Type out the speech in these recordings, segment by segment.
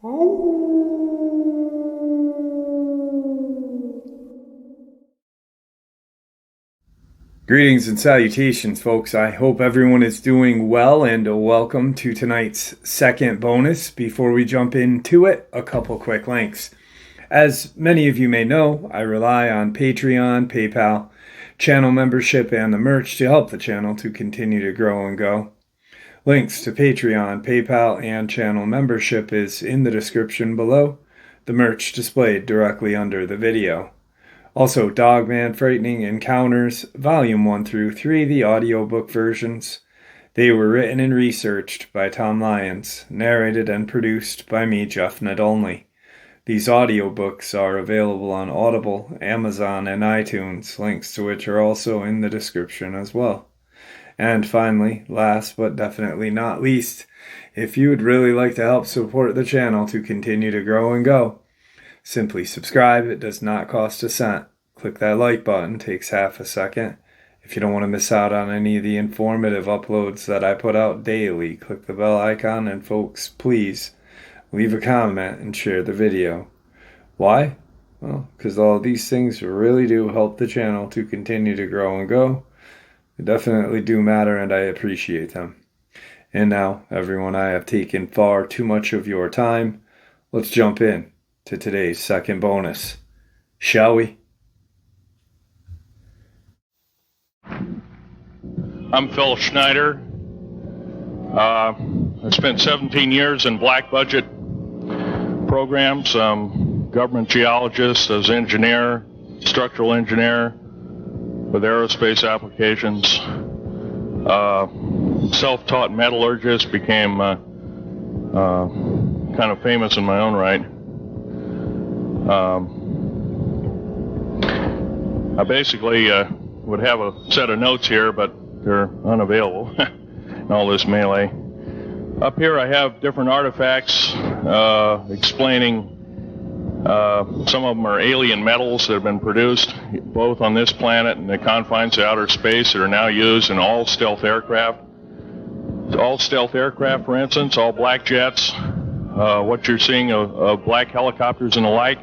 Greetings and salutations, folks. I hope everyone is doing well, and welcome to tonight's second bonus. Before we jump into it, a couple quick links. As many of you may know, I rely on Patreon, PayPal, channel membership, and the merch to help the channel to continue to grow and go. Links to Patreon, PayPal, and channel membership is in the description below, the merch displayed directly under the video. Also, Dogman Frightening Encounters, Volume 1 through 3, the audiobook versions. They were written and researched by Tom Lyons, narrated and produced by me, Jeff Nadolny. These audiobooks are available on Audible, Amazon, and iTunes, links to which are also in the description as well. And finally, last but definitely not least, if you would really like to help support the channel to continue to grow and go, simply subscribe. It does not cost a cent. Click that like button. It takes half a second. If you don't want to miss out on any of the informative uploads that I put out daily, click the bell icon, and folks, please leave a comment and share the video. Why? Well, because all these things really do help the channel to continue to grow and go. They definitely do matter, and I appreciate them. And now, everyone, I have taken far too much of your time. Let's jump in to today's second bonus, shall we? I'm Phil Schneider. I spent 17 years in black budget programs, government geologist, as engineer, structural engineer with aerospace applications. Self-taught metallurgist, became kind of famous in my own right. I basically would have a set of notes here, but they're unavailable in all this melee. Up here I have different artifacts explaining some of them are alien metals that have been produced both on this planet and the confines of outer space that are now used in all stealth aircraft. All stealth aircraft, for instance, all black jets, what you're seeing of black helicopters and the like,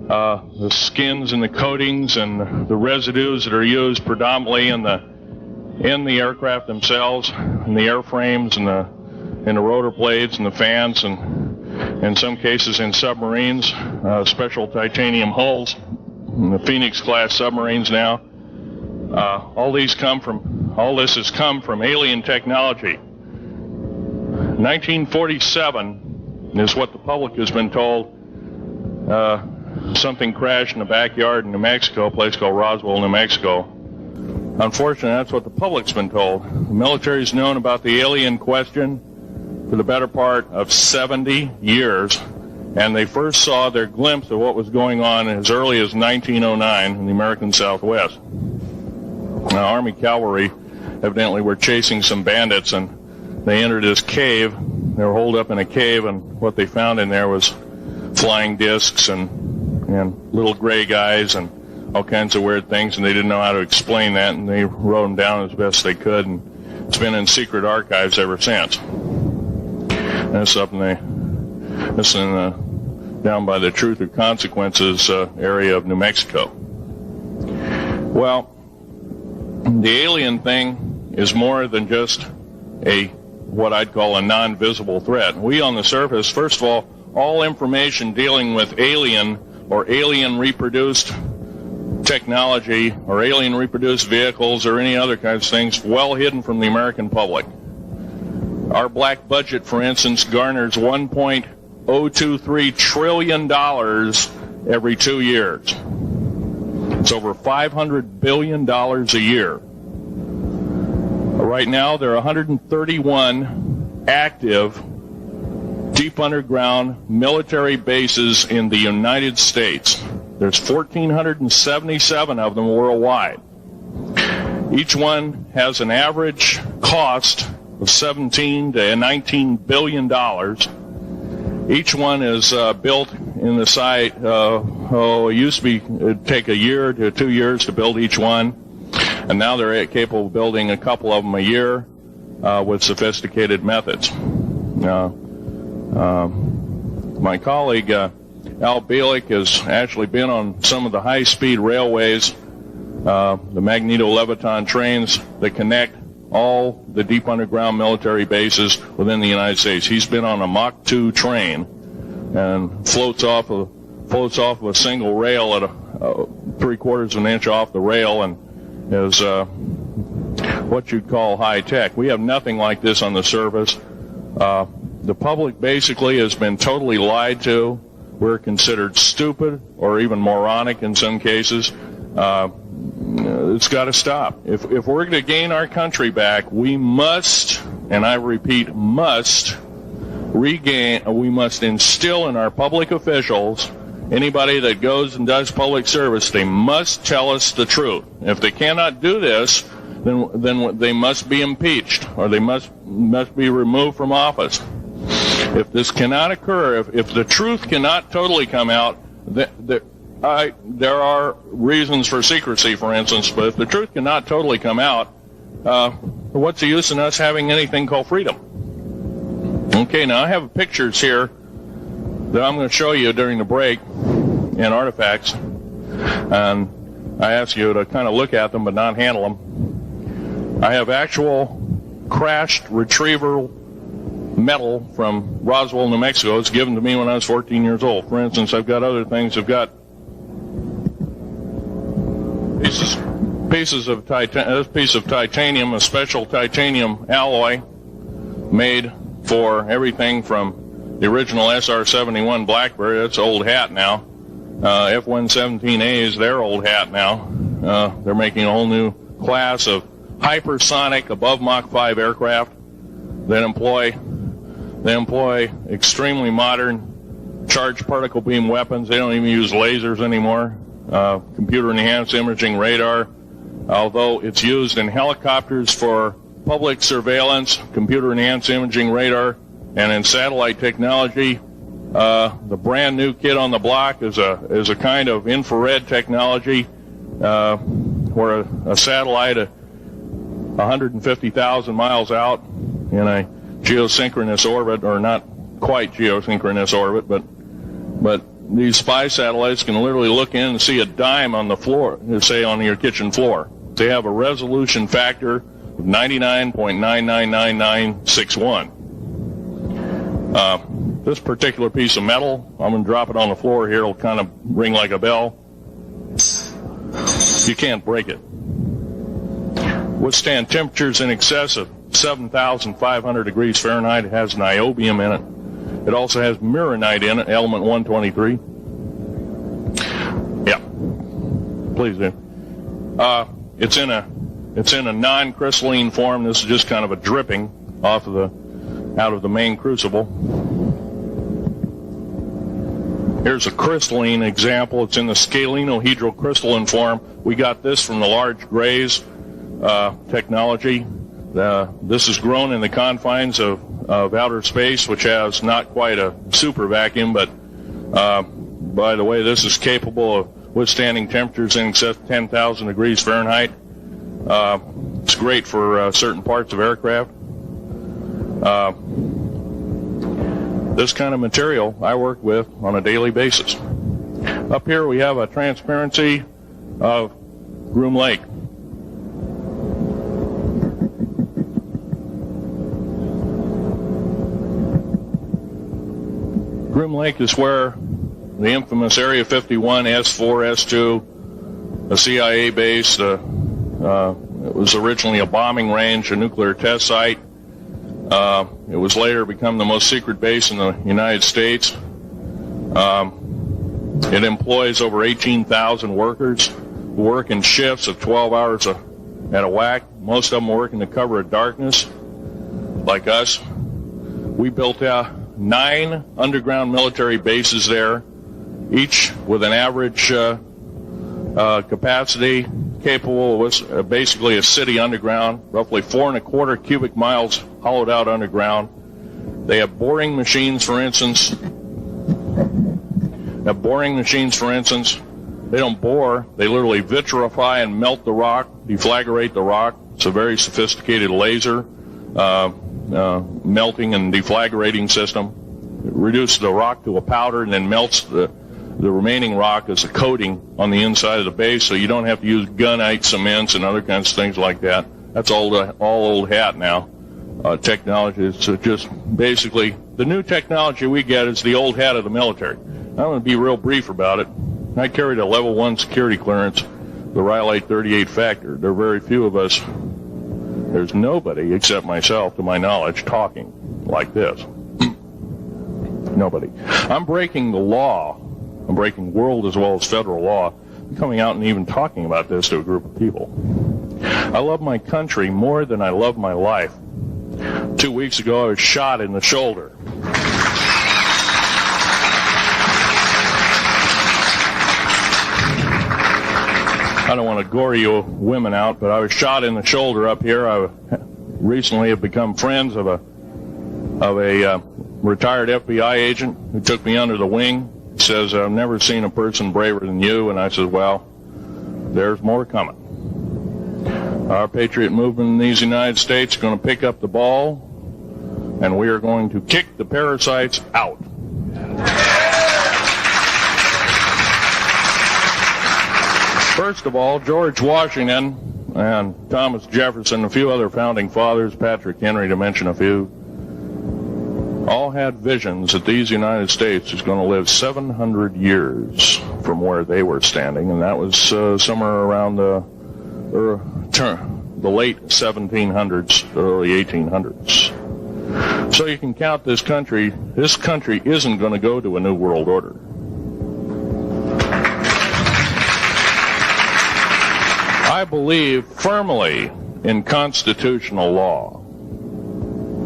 the skins and the coatings and the residues that are used predominantly in the aircraft themselves, in the airframes and the rotor blades and the fans, and in some cases in submarines, special titanium hulls, in the Phoenix class submarines now. All this has come from alien technology. 1947 is what the public has been told. Something crashed in the backyard in New Mexico, a place called Roswell, New Mexico. Unfortunately, that's what the public's been told. The military's known about the alien question for the better part of 70 years, and they first saw their glimpse of what was going on as early as 1909 in the American Southwest. Now, Army cavalry evidently were chasing some bandits, and they entered this cave. They were holed up in a cave, and what they found in there was flying discs and little gray guys and all kinds of weird things, and they didn't know how to explain that, and they wrote them down as best they could, and it's been in secret archives ever since. And it's up down by the Truth or Consequences area of New Mexico. Well, the alien thing is more than just what I'd call a non-visible threat. We on the surface, first of all information dealing with alien or alien reproduced technology or alien reproduced vehicles or any other kinds of things well hidden from the American public. Our black budget, for instance, garners $1.023 trillion every 2 years. It's over $500 billion a year. Right now, there are 131 active deep underground military bases in the United States. There's 1,477 of them worldwide. Each one has an average cost of $17 to $19 billion. Each one is built in the site. It used to it'd take a year to 2 years to build each one, and now they're capable of building a couple of them a year with sophisticated methods. My colleague Al Bielik has actually been on some of the high-speed railways, the magneto-leviton trains that connect all the deep underground military bases within the United States. He's been on a Mach 2 train and floats off of a single rail at a 3/4 of an inch off the rail, and is what you'd call high tech. We have nothing like this on the surface. The public basically has been totally lied to. We're considered stupid or even moronic in some cases. It's got to stop. If we're going to gain our country back, we must, and I repeat, must we must instill in our public officials, anybody that goes and does public service, they must tell us the truth. If they cannot do this, then they must be impeached, or they must be removed from office. If this cannot occur, if the truth cannot totally come out, there are reasons for secrecy, for instance, but if the truth cannot totally come out, what's the use in us having anything called freedom? Okay, now I have pictures here that I'm going to show you during the break in artifacts, and I ask you to kind of look at them but not handle them. I have actual crashed retrieval metal from Roswell, New Mexico. It's given to me when I was 14 years old. For instance, I've got other things. I've got pieces of this piece of titanium, a special titanium alloy made for everything from the original SR-71 Blackberry. That's old hat now. F-117As, they're old hat now. They're making a whole new class of hypersonic above Mach 5 aircraft that employ extremely modern charged particle beam weapons. They don't even use lasers anymore. Computer-enhanced imaging radar, although it's used in helicopters for public surveillance, computer-enhanced imaging radar, and in satellite technology. The brand new kid on the block is a kind of infrared technology where a satellite 150,000 miles out in a geosynchronous orbit, or not quite geosynchronous orbit, but these spy satellites can literally look in and see a dime on the floor, say on your kitchen floor. They have a resolution factor of 99.999961. This particular piece of metal, I'm going to drop it on the floor here. It'll kind of ring like a bell. You can't break it. Withstand temperatures in excess of 7,500 degrees Fahrenheit. It has niobium in it. It also has mironite in it, element 123. Yeah, please do. It's in a non-crystalline form. This is just kind of a dripping out of the main crucible. Here's a crystalline example. It's in the scalenohedral crystalline form. We got this from the large grays technology. This is grown in the confines of outer space, which has not quite a super vacuum, but by the way, this is capable of withstanding temperatures in excess of 10,000 degrees Fahrenheit. It's great for certain parts of aircraft. This kind of material I work with on a daily basis. Up here we have a transparency of Groom Lake. Groom Lake is where the infamous Area 51, S4, S2, a CIA base, it was originally a bombing range, a nuclear test site. It was later become the most secret base in the United States. It employs over 18,000 workers who work in shifts of 12 hours at a whack. Most of them work in the cover of darkness, like us. We built 9 underground military bases there, each with an average capacity capable of basically a city underground, roughly 4.25 cubic miles hollowed out underground. They have boring machines, for instance. They don't bore. They literally vitrify and melt the rock, deflagrate the rock. It's a very sophisticated laser melting and deflagrating system. reduces the rock to a powder and then melts the remaining rock as a coating on the inside of the base, so you don't have to use gunite cements and other kinds of things like that. That's all old hat now. Technology is just basically the new technology we get is the old hat of the military. I'm going to be real brief about it. I carried a level 1 security clearance, the Rhyolite 38 factor. There are very few of us. There's nobody except myself, to my knowledge, talking like this. Nobody. I'm breaking the law. I'm breaking world as well as federal law. I'm coming out and even talking about this to a group of people. I love my country more than I love my life. 2 weeks ago, I was shot in the shoulder. I don't want to gore you women out, but I was shot in the shoulder up here. I recently have become friends of a retired FBI agent who took me under the wing. He says, I've never seen a person braver than you. And I said, well, there's more coming. Our patriot movement in these United States is going to pick up the ball, and we are going to kick the parasites out. First of all, George Washington and Thomas Jefferson, a few other founding fathers, Patrick Henry to mention a few, all had visions that these United States is going to live 700 years from where they were standing, and that was somewhere around the late 1700s, early 1800s. So you can count this country. This country isn't going to go to a new world order. I believe firmly in constitutional law.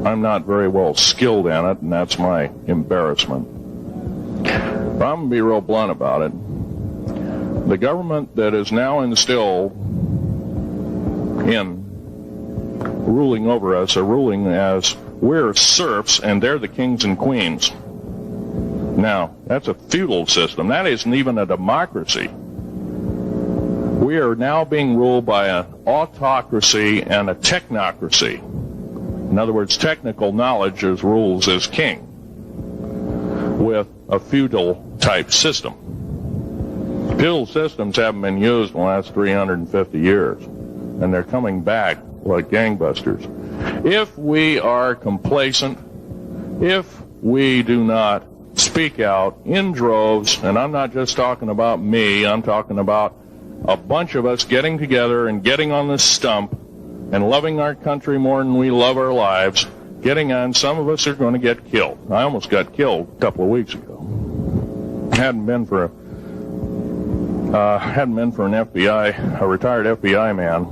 I'm not very well skilled in it, and that's my embarrassment. But I'm going to be real blunt about it. The government that is now instilled in ruling over us are ruling as we're serfs and they're the kings and queens. Now, that's a feudal system. That isn't even a democracy. We are now being ruled by an autocracy and a technocracy. In other words, technical knowledge is rules as king with a feudal type system. Feudal systems haven't been used in the last 350 years, and they're coming back like gangbusters. If we are complacent, if we do not speak out in droves, and I'm not just talking about me, I'm talking about a bunch of us getting together and getting on this stump and loving our country more than we love our lives, getting on, some of us are going to get killed. I almost got killed a couple of weeks ago. Hadn't been for an FBI, a retired FBI man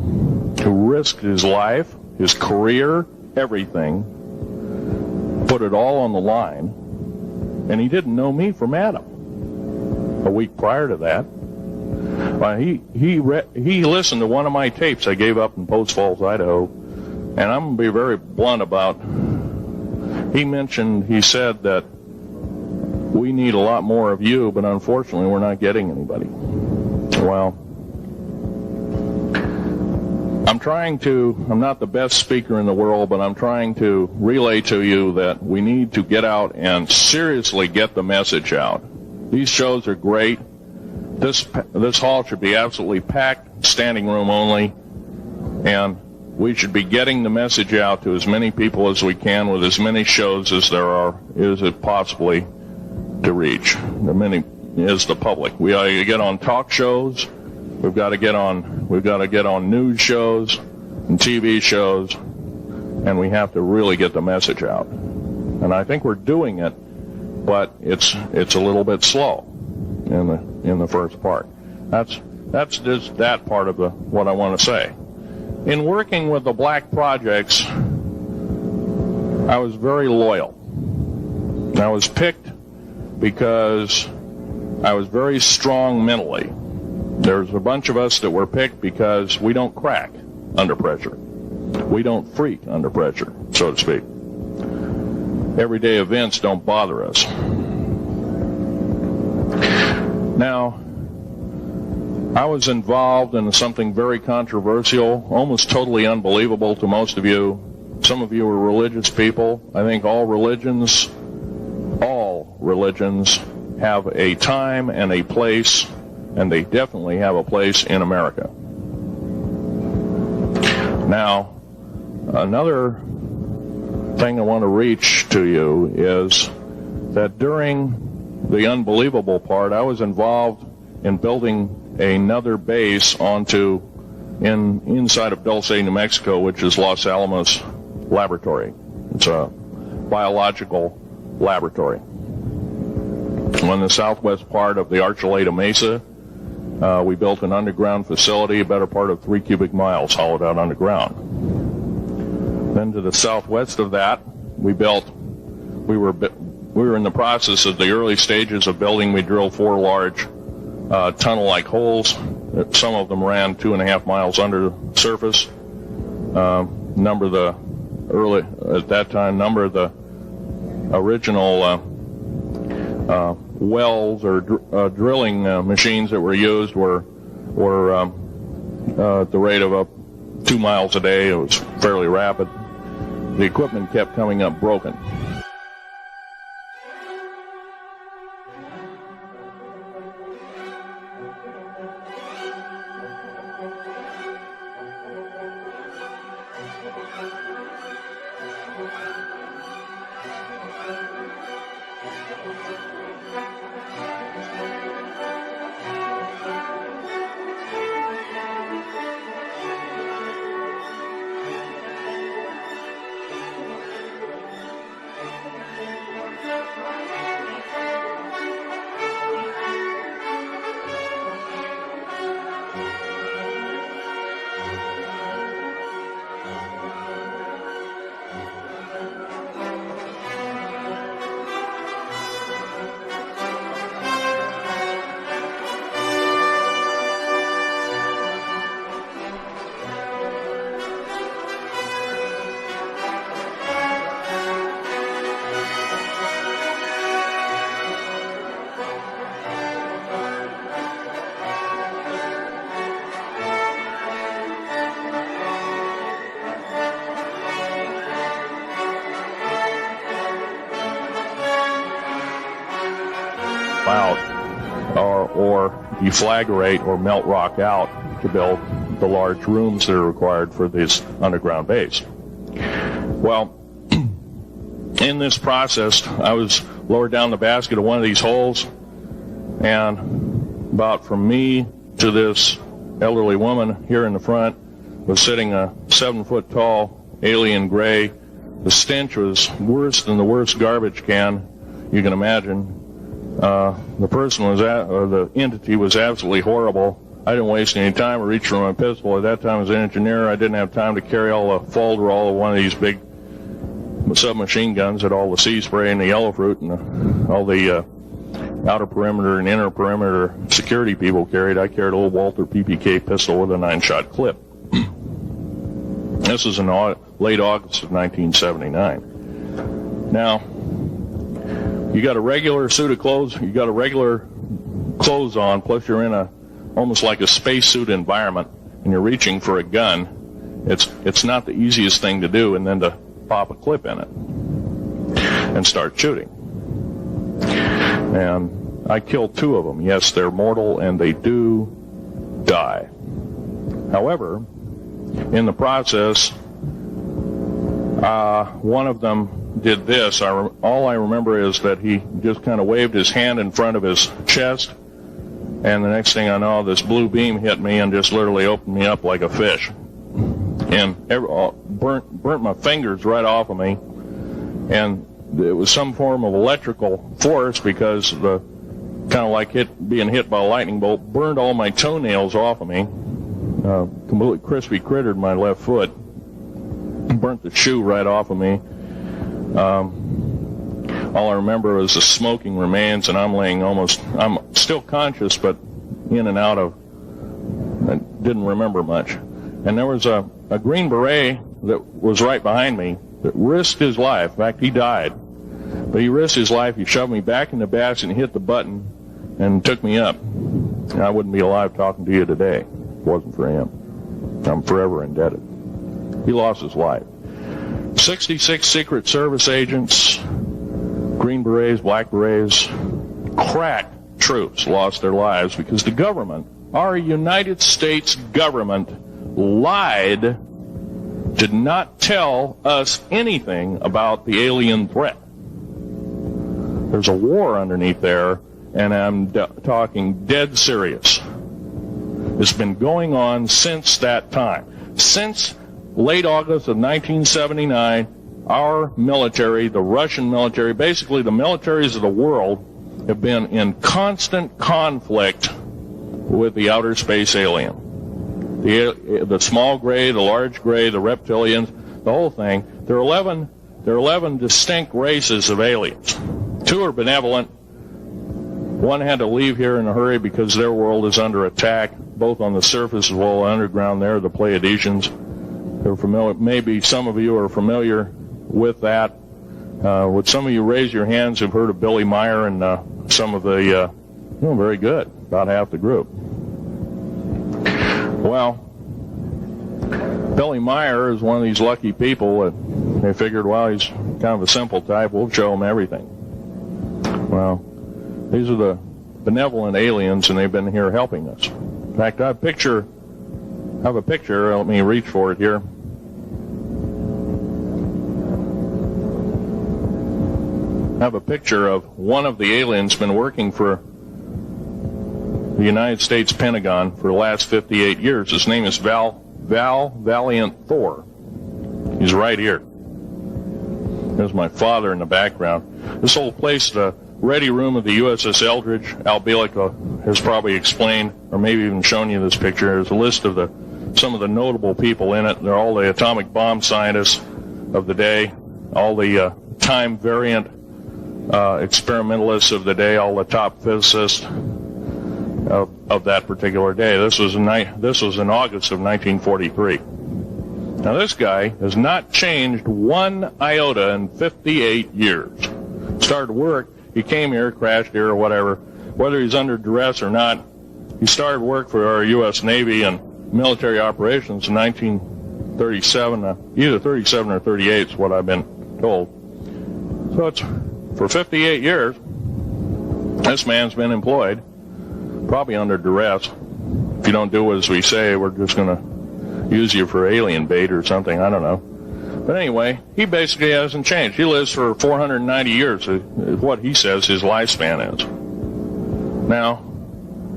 who risked his life, his career, everything, put it all on the line, and he didn't know me from Adam. A week prior to that, he listened to one of my tapes I gave up in Post Falls, Idaho, and I'm going to be very blunt about, he said that we need a lot more of you, but unfortunately we're not getting anybody. Well, I'm not the best speaker in the world, but I'm trying to relay to you that we need to get out and seriously get the message out. These shows are great. This hall should be absolutely packed, standing room only, and we should be getting the message out to as many people as we can with as many shows as there is it possibly to reach. The many is the public. We ought to get on talk shows. We've got to get on news shows and TV shows, and we have to really get the message out. And I think we're doing it, but it's a little bit slow in the first part. That's just that part of what I want to say. In working with the black projects, I was very loyal. I was picked because I was very strong mentally. There's a bunch of us that were picked because we don't crack under pressure. We don't freak under pressure, so to speak. Everyday events don't bother us. Now, I was involved in something very controversial, almost totally unbelievable to most of you. Some of you are religious people. I think all religions all religions have a time and a place, and they definitely have a place in America. Now, another thing I want to reach to you is that during the unbelievable part, I was involved in building another base inside of Dulce, New Mexico, which is Los Alamos Laboratory. It's a biological laboratory. On the southwest part of the Archuleta Mesa, we built an underground facility, a better part of 3 cubic miles hollowed out underground. Then to the southwest of that, we were in the process of the early stages of building. We drilled 4 large tunnel-like holes. Some of them ran 2.5 miles under the surface. Number of the original wells or drilling machines that were used were at the rate of 2 miles a day. It was fairly rapid. The equipment kept coming up broken. Or deflagrate or melt rock out to build the large rooms that are required for this underground base. Well, in this process, I was lowered down the basket of one of these holes, and about from me to this elderly woman here in the front was sitting a 7-foot-tall alien gray. The stench was worse than the worst garbage can you can imagine. The person the entity was absolutely horrible. I didn't waste any time. I reached for my pistol. At that time, as an engineer, I didn't have time to carry all the folderol of one of these big submachine guns that all the sea spray and the yellow fruit and all the outer perimeter and inner perimeter security people carried. I carried a little Walther PPK pistol with a 9-shot clip. This was in late August of 1979. Now, you got a regular suit of clothes, you got a regular clothes on, plus you're in almost like a spacesuit environment, and you're reaching for a gun. It's not the easiest thing to do, and then to pop a clip in it and start shooting. And I killed 2 of them. Yes, they're mortal, and they do die. However, in the process, one of them did this. All I remember is that he just kind of waved his hand in front of his chest, and the next thing I know, this blue beam hit me and just literally opened me up like a fish, and burnt my fingers right off of me. And it was some form of electrical force, because the kind of like being hit by a lightning bolt burned all my toenails off of me, completely crispy crittered my left foot, burnt the shoe right off of me. All I remember was the smoking remains, and I'm still conscious, but in and out of, I didn't remember much. And there was a Green Beret that was right behind me that risked his life. In fact, he died. But he risked his life. He shoved me back in the basket and hit the button and took me up. And I wouldn't be alive talking to you today if it wasn't for him. I'm forever indebted. He lost his life. 66 Secret Service agents, Green Berets, Black Berets, crack troops lost their lives because the government, our United States government, lied, did not tell us anything about the alien threat. There's a war underneath there, and I'm talking dead serious. It's been going on since that time. Since late August of 1979, our military, the Russian military, basically the militaries of the world, have been in constant conflict with the outer space alien. The small gray, the large gray, the reptilians, the whole thing. There are 11 distinct races of aliens. 2 are benevolent. 1 had to leave here in a hurry because their world is under attack, both on the surface as well as underground. There, the Pleiadians. They're familiar. Maybe some of you are familiar with that. Would some of you raise your hands who've heard of Billy Meyer and some of the, very good, about half the group. Well, Billy Meyer is one of these lucky people that they figured, well, he's kind of a simple type, we'll show him everything. Well, these are the benevolent aliens, and they've been here helping us. In fact, I have a picture, let me reach for it here. I have a picture of one of the aliens been working for the United States Pentagon for the last 58 years. His name is Val Valiant Thor. He's right here. There's my father in the background. This whole place, the ready room of the USS Eldridge, Al Bielek has probably explained, or maybe even shown you this picture. There's a list of some of the notable people in it. They're all the atomic bomb scientists of the day, all the time variant experimentalists of the day, all the top physicists of that particular day. This was in August of 1943. Now this guy has not changed one iota in 58 years. Started work, he came here, crashed here or whatever, whether he's under duress or not. He started work for our U.S. Navy and military operations in 1937, either 37 or 38 is what I've been told. So it's for 58 years, this man's been employed, probably under duress. If you don't do as we say, we're just going to use you for alien bait or something, I don't know. But anyway, he basically hasn't changed. He lives for 490 years, is what he says his lifespan is. Now,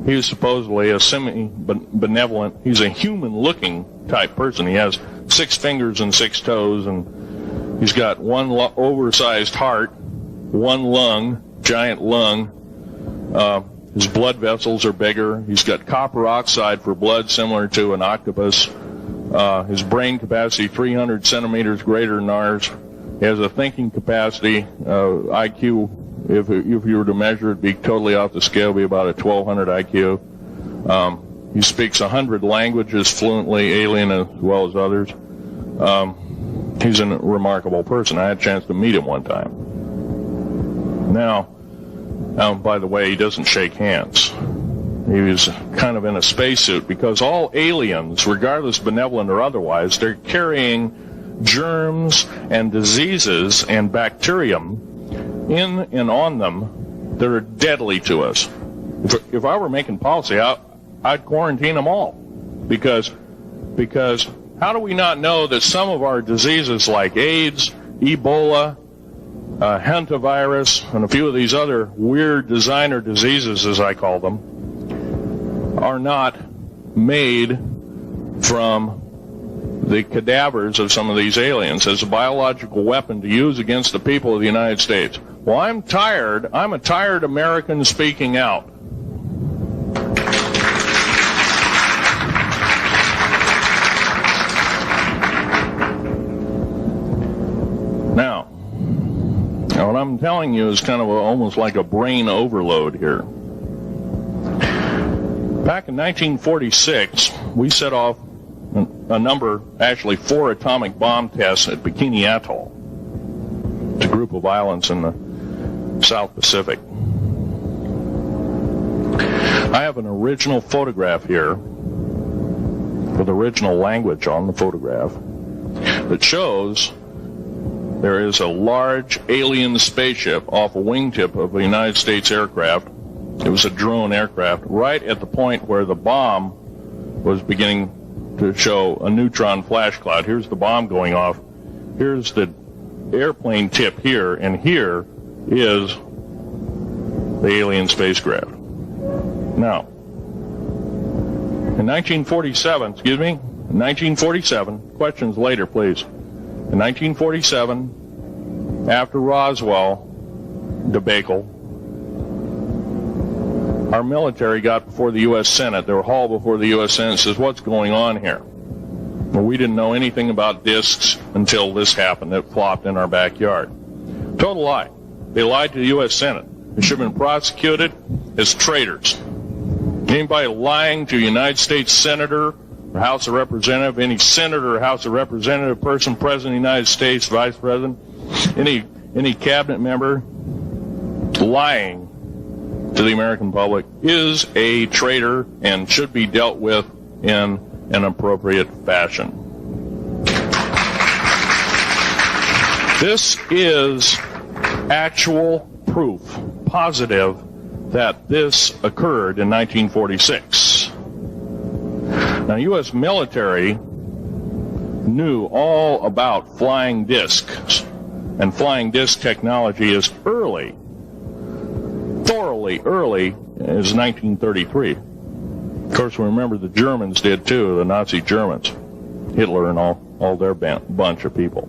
he's supposedly a semi-benevolent, he's a human-looking type person. He has 6 fingers and 6 toes, and he's got one oversized heart, 1 lung, giant lung. His blood vessels are bigger. He's got copper oxide for blood, similar to an octopus. His brain capacity, 300 centimeters greater than ours. He has a thinking capacity, IQ, if you were to measure it, be totally off the scale, be about a 1200 IQ. He speaks 100 languages fluently, alien as well as others. He's a remarkable person. I had a chance to meet him one time. Now, by the way, he doesn't shake hands. He was kind of in a spacesuit because all aliens, regardless benevolent or otherwise, they're carrying germs and diseases and bacterium in and on them that are deadly to us. If I were making policy, I'd quarantine them all because how do we not know that some of our diseases like AIDS, Ebola, hantavirus, and a few of these other weird designer diseases, as I call them, are not made from the cadavers of some of these aliens as a biological weapon to use against the people of the United States? Well, I'm a tired American speaking out. Now, what I'm telling you is kind of almost like a brain overload here. Back in 1946, we set off a number, actually 4 atomic bomb tests at Bikini Atoll. It's a group of islands in the South Pacific. I have an original photograph here with original language on the photograph that shows there is a large alien spaceship off a wingtip of a United States aircraft. It was a drone aircraft, right at the point where the bomb was beginning to show a neutron flash cloud. Here's the bomb going off. Here's the airplane tip here, and here is the alien spacecraft. Now, in 1947, questions later, please. In 1947, after Roswell debacle, our military got before the U.S. Senate. They were hauled before the U.S. Senate and says, what's going on here? Well, we didn't know anything about discs until this happened. It flopped in our backyard. Total lie. They lied to the U.S. Senate. They should have been prosecuted as traitors. Anybody lying to a United States Senator or House of Representative, any Senator or House of Representative person, President of the United States, Vice President, any cabinet member lying to the American public is a traitor and should be dealt with in an appropriate fashion. This is actual proof, positive, that this occurred in 1946. Now, U.S. military knew all about flying discs, and flying disc technology is thoroughly early as 1933. Of course, we remember the Germans did too, the Nazi Germans, Hitler and all their bunch of people.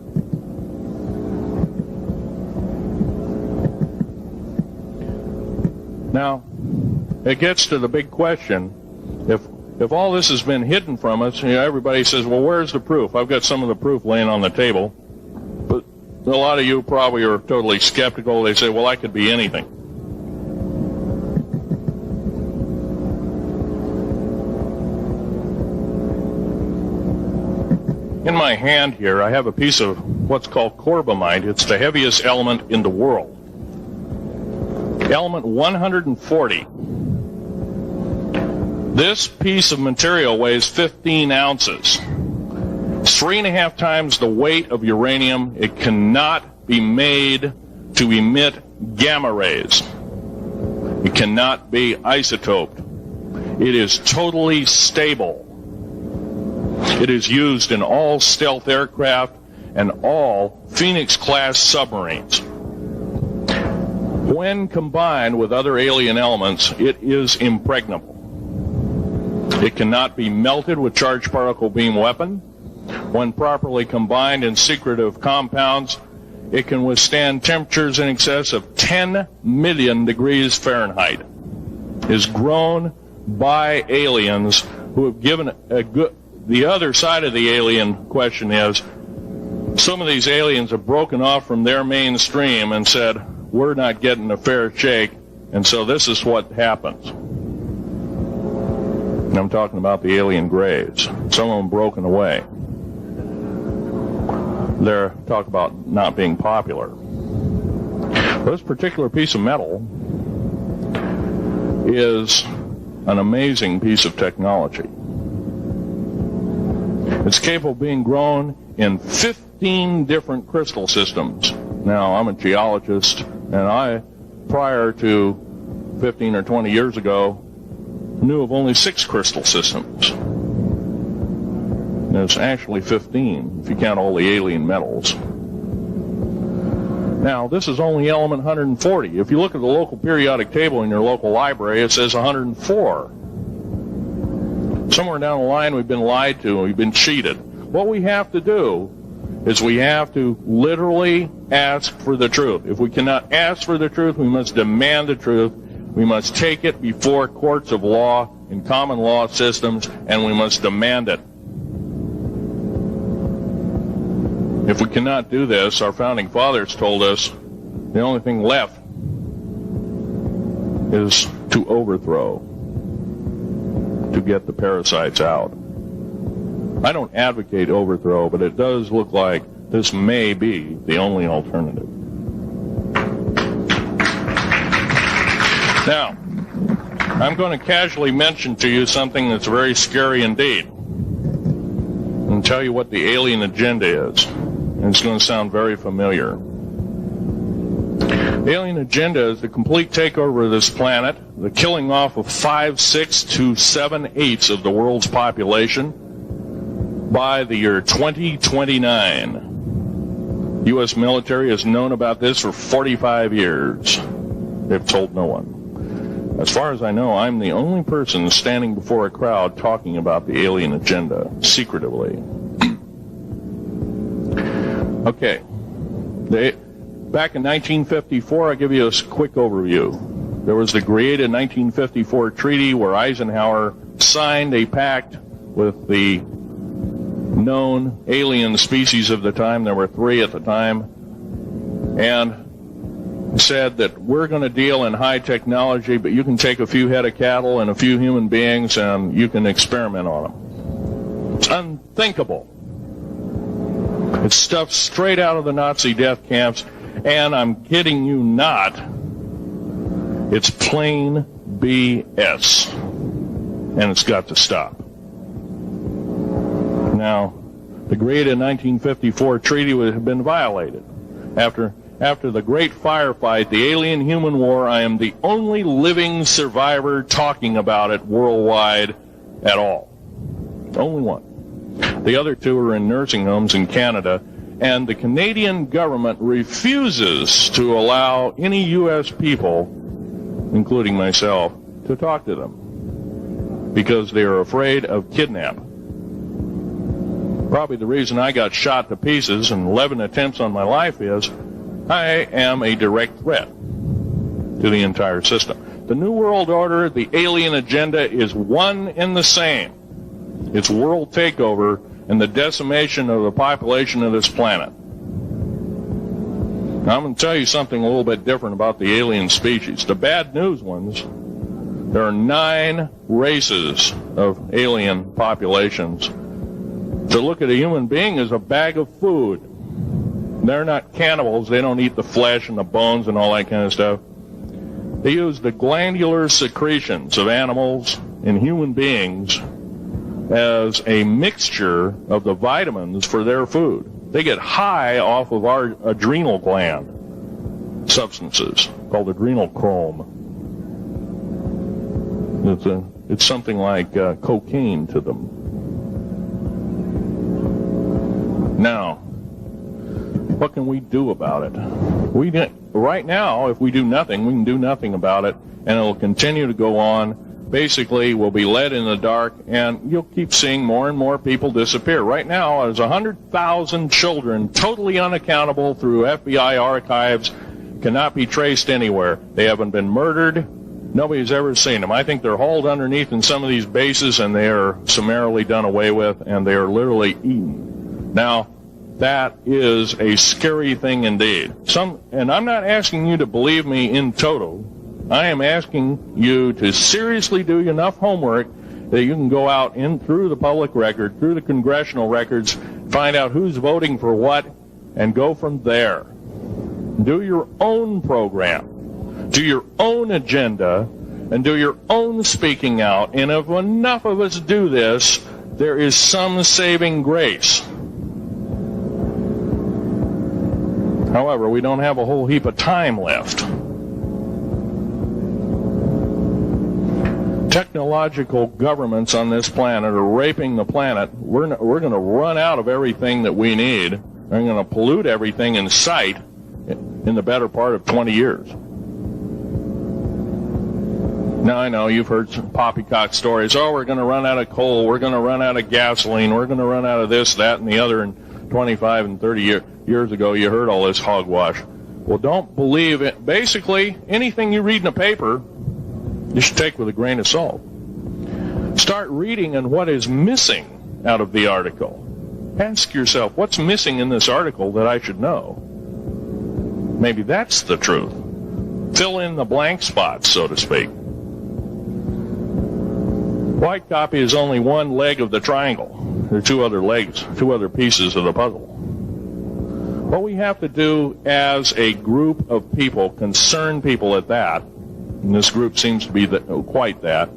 Now, it gets to the big question. If all this has been hidden from us, everybody says, well, where's the proof? I've got some of the proof laying on the table. But a lot of you probably are totally skeptical. They say, well, I could be anything. In my hand here, I have a piece of what's called corbamide. It's the heaviest element in the world. Element 140. This piece of material weighs 15 ounces. 3.5 times the weight of uranium. It cannot be made to emit gamma rays. It cannot be isotoped. It is totally stable. It is used in all stealth aircraft and all Phoenix-class submarines. When combined with other alien elements, it is impregnable. It cannot be melted with charged particle beam weapon. When properly combined in secretive compounds, it can withstand temperatures in excess of 10 million degrees Fahrenheit. It is grown by aliens who have given a good... The other side of the alien question is, some of these aliens have broken off from their mainstream and said, we're not getting a fair shake, and so this is what happens. And I'm talking about the alien grays. Some of them broken away. They're talk about not being popular. This particular piece of metal is an amazing piece of technology. It's capable of being grown in 15 different crystal systems. Now, I'm a geologist, and I, prior to 15 or 20 years ago, knew of only 6 crystal systems. And it's actually 15, if you count all the alien metals. Now, this is only element 140. If you look at the local periodic table in your local library, it says 104. Somewhere down the line, we've been lied to, we've been cheated. What we have to do is we have to literally ask for the truth. If we cannot ask for the truth, we must demand the truth. We must take it before courts of law and common law systems, and we must demand it. If we cannot do this, our founding fathers told us the only thing left is to overthrow, to get the parasites out. I don't advocate overthrow, but it does look like this may be the only alternative. Now, I'm going to casually mention to you something that's very scary indeed, and tell you what the alien agenda is. and it's going to sound very familiar. The alien agenda is the complete takeover of this planet, the killing off of 5/6 to 7/8 of the world's population by the year 2029. The U.S. military has known about this for 45 years. They've told no one. As far as I know, I'm the only person standing before a crowd talking about the alien agenda, secretively. Okay. Back in 1954, I'll give you a quick overview. There was the created 1954 treaty where Eisenhower signed a pact with the known alien species of the time. There were 3 at the time. And said that we're going to deal in high technology, but you can take a few head of cattle and a few human beings and you can experiment on them. It's unthinkable. It's stuff straight out of the Nazi death camps, and I'm kidding you not, it's plain BS, and it's got to stop. Now, the created 1954 treaty would have been violated. After the great firefight, the alien-human war, I am the only living survivor talking about it worldwide at all. Only one. The other 2 are in nursing homes in Canada, and the Canadian government refuses to allow any U.S. people, including myself, to talk to them because they are afraid of kidnapping. Probably the reason I got shot to pieces and 11 attempts on my life is I am a direct threat to the entire system. The New World Order, the alien agenda, is one and the same. It's world takeover and the decimation of the population of this planet. Now, I'm going to tell you something a little bit different about the alien species. The bad news ones, there are 9 races of alien populations. To look at a human being as a bag of food. They're not cannibals. They don't eat the flesh and the bones and all that kind of stuff. They use the glandular secretions of animals and human beings as a mixture of the vitamins for their food. They get high off of our adrenal gland substances called adrenal chrome. It's something like cocaine to them. Now, what can we do about it? Right now, if we do nothing, we can do nothing about it, and it'll continue to go on. Basically, we'll be led in the dark, and you'll keep seeing more and more people disappear. Right now, there's 100,000 children totally unaccountable through FBI archives, cannot be traced anywhere. They haven't been murdered. Nobody's ever seen them. I think they're hauled underneath in some of these bases, and they are summarily done away with, and they are literally eaten. Now, that is a scary thing indeed. And I'm not asking you to believe me in toto. I am asking you to seriously do enough homework that you can go out in through the public record, through the congressional records, find out who's voting for what, and go from there. Do your own program. Do your own agenda, and do your own speaking out. And if enough of us do this, there is some saving grace. However, we don't have a whole heap of time left. Technological governments on this planet are raping the planet. We're going to run out of everything that we need. We're going to pollute everything in sight in the better part of 20 years. Now, I know you've heard some poppycock stories. Oh, we're going to run out of coal. We're going to run out of gasoline. We're going to run out of this, that, and the other. And 25 and 30 years ago, you heard all this hogwash. Well, don't believe it. Basically, anything you read in a paper, you should take with a grain of salt. Start reading on what is missing out of the article. Ask yourself, what's missing in this article that I should know? Maybe that's the truth. Fill in the blank spots, so to speak. White copy is only one leg of the triangle. There are 2 other legs, 2 other pieces of the puzzle. What we have to do as a group of people, concerned people at that, and this group seems to be quite that,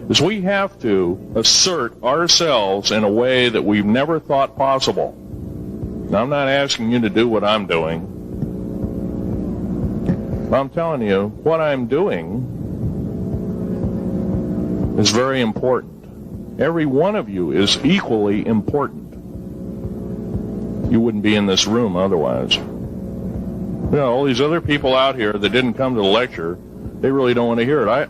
is we have to assert ourselves in a way that we've never thought possible. Now, I'm not asking you to do what I'm doing. I'm telling you, what I'm doing is very important. Every one of you is equally important. You wouldn't be in this room otherwise. You know, all these other people out here that didn't come to the lecture, they really don't want to hear it.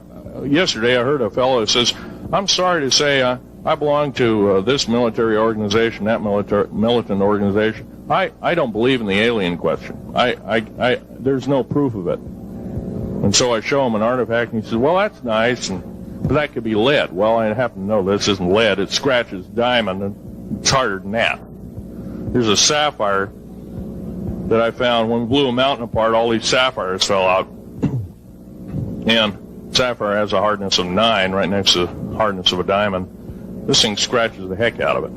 Yesterday I heard a fellow that says, I'm sorry to say I belong to this military organization, that militant organization. I don't believe in the alien question. There's no proof of it. And so I show him an artifact, and he says, well, that's nice, but that could be lead. Well, I happen to know this isn't lead. It scratches diamond, and it's harder than that. Here's a sapphire that I found. When we blew a mountain apart, all these sapphires fell out. And sapphire has a hardness of 9 right next to the hardness of a diamond. This thing scratches the heck out of it.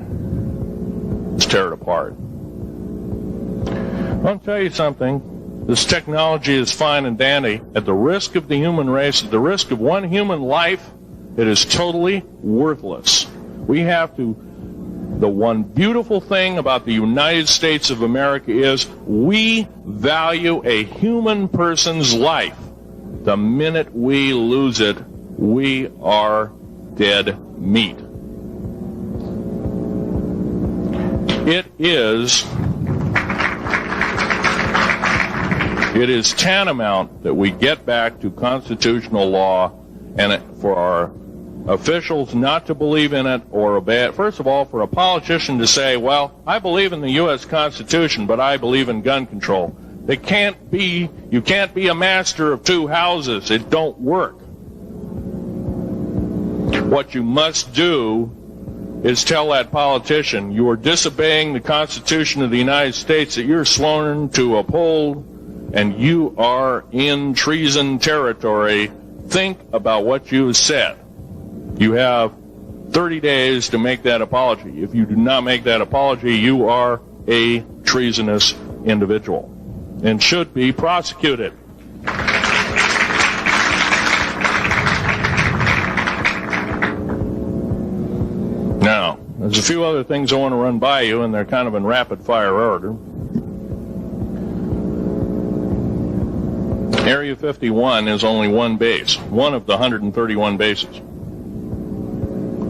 Let's tear it apart. I'll tell you something. This technology is fine and dandy. At the risk of the human race, at the risk of one human life, it is totally worthless. We have to... The one beautiful thing about the United States of America is we value a human person's life. The minute we lose it, we are dead meat. It is tantamount that we get back to constitutional law, and for our officials not to believe in it or obey it. First of all, for a politician to say, well, I believe in the U.S. Constitution, but I believe in gun control. You can't be a master of two houses. It don't work. What you must do is tell that politician you are disobeying the Constitution of the United States that you're sworn to uphold, and you are in treason territory. Think about what you have said. You have 30 days to make that apology. If you do not make that apology, you are a treasonous individual and should be prosecuted. Now, there's a few other things I want to run by you, and they're kind of in rapid-fire order. Area 51 is only one base, one of the 131 bases.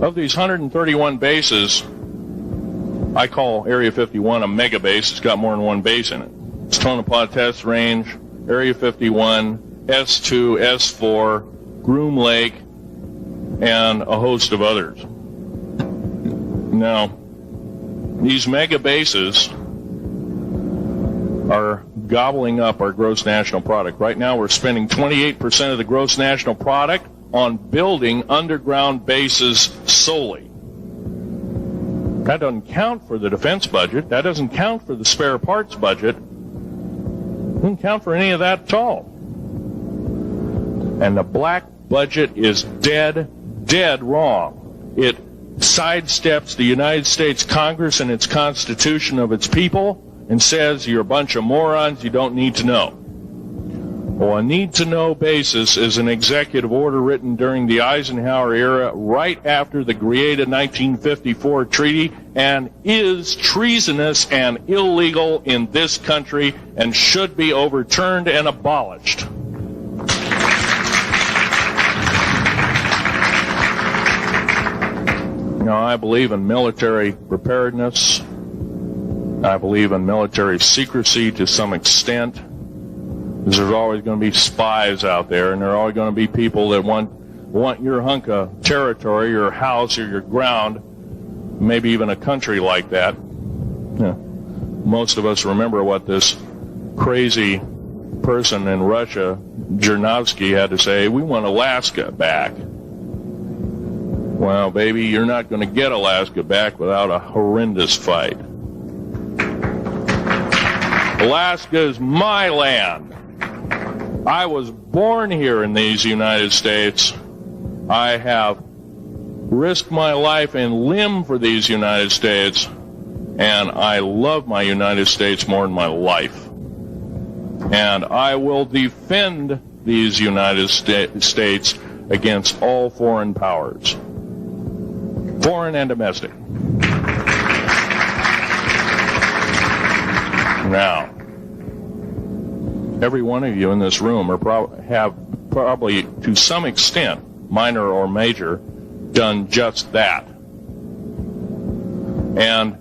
Of these 131 bases, I call Area 51 a mega base. It's got more than one base in it. It's Tonopah Test Range, Area 51, S2, S4, Groom Lake, and a host of others. Now, these mega bases are gobbling up our gross national product. Right now we're spending 28% of the gross national product on building underground bases solely. That doesn't count for the defense budget. That doesn't count for the spare parts budget. Doesn't count for any of that at all. And the black budget is dead wrong. It sidesteps the United States Congress and its Constitution of its people and says you're a bunch of morons, you don't need to know. Well, a need-to-know basis is an executive order written during the Eisenhower era right after the created 1954 treaty and is treasonous and illegal in this country and should be overturned and abolished. Now, I believe in military preparedness. I believe in military secrecy to some extent. Because there's always going to be spies out there, and there are always going to be people that want your hunk of territory, your house, or your ground, maybe even a country like that. Yeah. Most of us remember what this crazy person in Russia, Zhirinovsky, had to say. We want Alaska back. Well, baby, you're not going to get Alaska back without a horrendous fight. Alaska is my land. I was born here in these United States. I have risked my life and limb for these United States, and I love my United States more than my life. And I will defend these United States against all foreign powers, foreign and domestic. Now, every one of you in this room have probably, to some extent, minor or major, done just that. And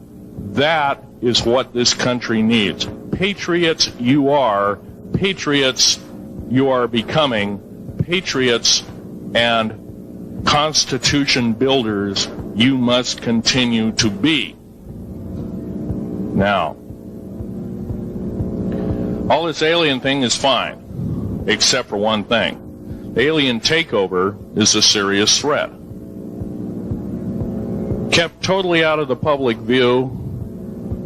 that is what this country needs. Patriots you are, patriots you are becoming, patriots and Constitution builders you must continue to be. Now, all this alien thing is fine, except for one thing. Alien takeover is a serious threat. Kept totally out of the public view,